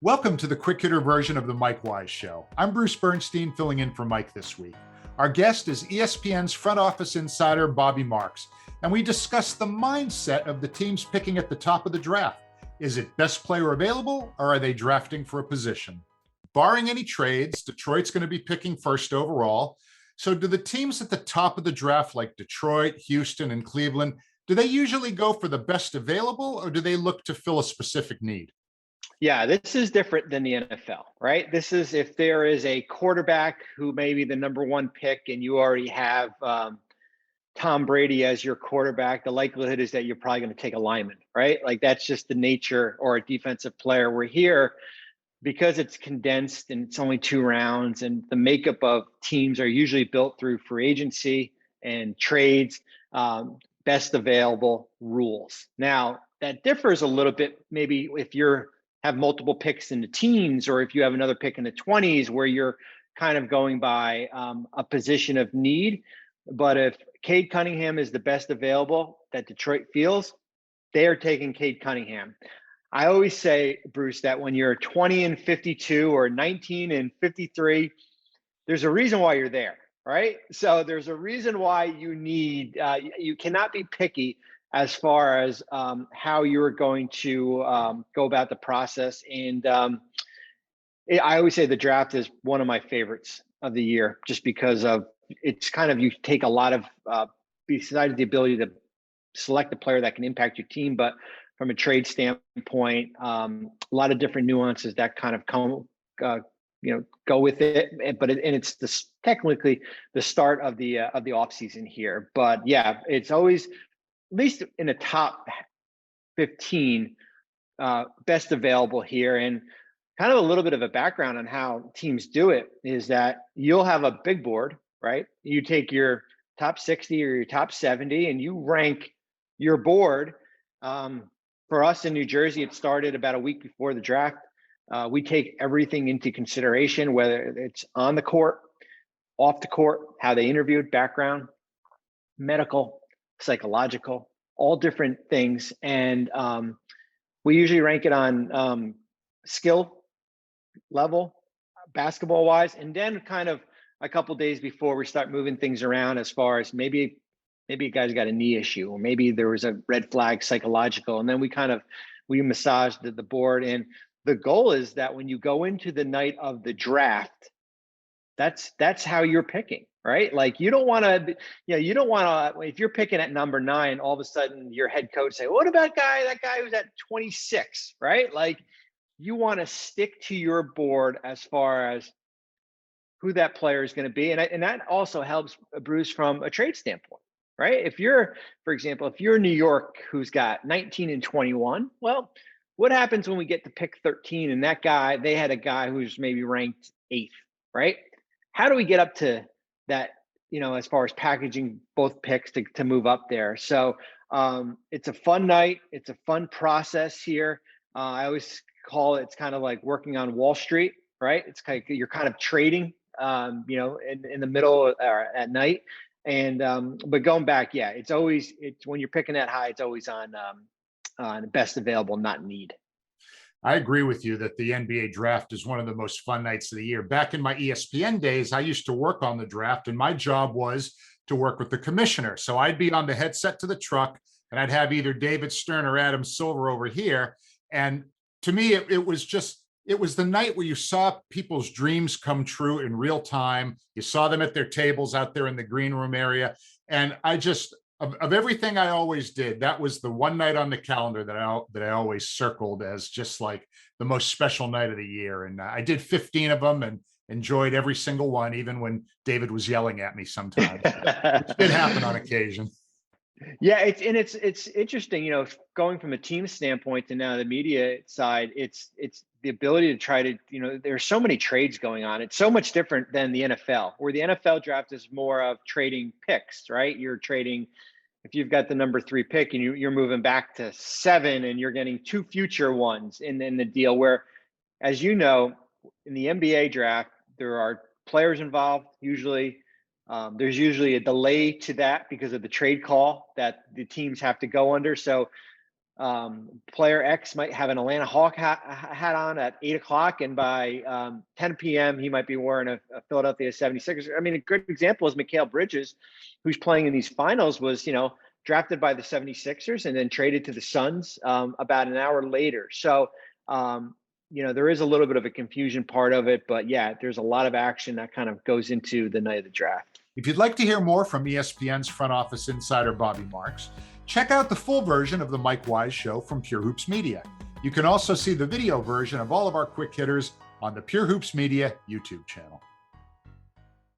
Welcome to the quick hitter version of the Mike Wise Show. I'm Bruce Bernstein, filling in for Mike this week. Our guest is ESPN's front office insider, Bobby Marks, and we discuss the mindset of the teams picking at the top of the draft. Is it best player available, or are they drafting for a position? Barring any trades, Detroit's going to be picking first overall. So do the teams at the top of the draft, like Detroit, Houston, and Cleveland, do they usually go for the best available, or do they look to fill a specific need? Yeah, this is different than the NFL, right? This is if there is a quarterback who may be the number one pick and you already have Tom Brady as your quarterback, the likelihood is that you're probably going to take a lineman, right? Like that's just the nature, or a defensive player. We're here because it's condensed and it's only 2 rounds, and the makeup of teams are usually built through free agency and trades, best available rules. Now, that differs a little bit, maybe if you're have multiple picks in the teens, or if you have another pick in the 20s where you're kind of going by a position of need. But if Cade Cunningham is the best available that Detroit feels, they are taking Cade Cunningham. I always say, Bruce, that when you're 20 and 52 or 19 and 53, there's a reason why you're there, right? So there's a reason why you need, you cannot be picky as far as how you're going to go about the process. And I always say the draft is one of my favorites of the year, just because of it's kind of, you take a lot of, besides the ability to select a player that can impact your team, but from a trade standpoint, a lot of different nuances that kind of come, go with it. But it's technically the start of the off season here. But yeah, it's always, at least in the top 15, best available here. And kind of a little bit of a background on how teams do it is that you'll have a big board, right? You take your top 60 or your top 70 and you rank your board. For us in New Jersey, it started about a week before the draft. We take everything into consideration, whether it's on the court, off the court, how they interviewed, background, medical, psychological, all different things. And we usually rank it on skill level, basketball wise, and then kind of a couple days before we start moving things around, as far as maybe a guy's got a knee issue, or maybe there was a red flag psychological. And then we massage the board. And the goal is that when you go into the night of the draft, that's how you're picking, right? Like you don't want to, if you're picking at number 9, all of a sudden your head coach say, what about that guy who's at 26, right? Like you want to stick to your board as far as who that player is going to be. And that also helps, Bruce, from a trade standpoint, right? If you're, for example, if you're New York, who's got 19 and 21, well, what happens when we get to pick 13 and they had a guy who's maybe ranked 8th, right? How do we get up to that, as far as packaging both picks to move up there? So it's a fun night. It's a fun process here. I always call it's kind of like working on Wall Street, right? It's kind of, you're kind of trading, in the middle or at night. And but going back, yeah, it's when you're picking that high, it's always on best available, not need. I agree with you that the NBA draft is one of the most fun nights of the year. Back in my ESPN days, I used to work on the draft, and my job was to work with the commissioner. So I'd be on the headset to the truck, and I'd have either David Stern or Adam Silver over here. And to me, it was the night where you saw people's dreams come true in real time. You saw them at their tables out there in the green room area. And of everything I always did, that was the one night on the calendar that I always circled as just like the most special night of the year. And I did 15 of them and enjoyed every single one, even when David was yelling at me sometimes. It did happen on occasion. Yeah, it's interesting, going from a team standpoint to now the media side. It's the ability to try to, there's so many trades going on. It's so much different than the NFL, where the NFL draft is more of trading picks, right? You're trading, if you've got the number 3 pick and you're moving back to 7 and you're getting 2 future ones in the deal, where, as you know, in the NBA draft, there are players involved usually. There's usually a delay to that because of the trade call that the teams have to go under. So Player X might have an Atlanta Hawk hat on at 8 o'clock, and by 10 p.m. he might be wearing a Philadelphia 76ers. I mean, a good example is Mikal Bridges, who's playing in these finals, was, drafted by the 76ers and then traded to the Suns about an hour later. So, there is a little bit of a confusion part of it, but yeah, there's a lot of action that kind of goes into the night of the draft. If you'd like to hear more from ESPN's front office insider, Bobby Marks, check out the full version of the Mike Wise Show from Pure Hoops Media. You can also see the video version of all of our quick hitters on the Pure Hoops Media YouTube channel.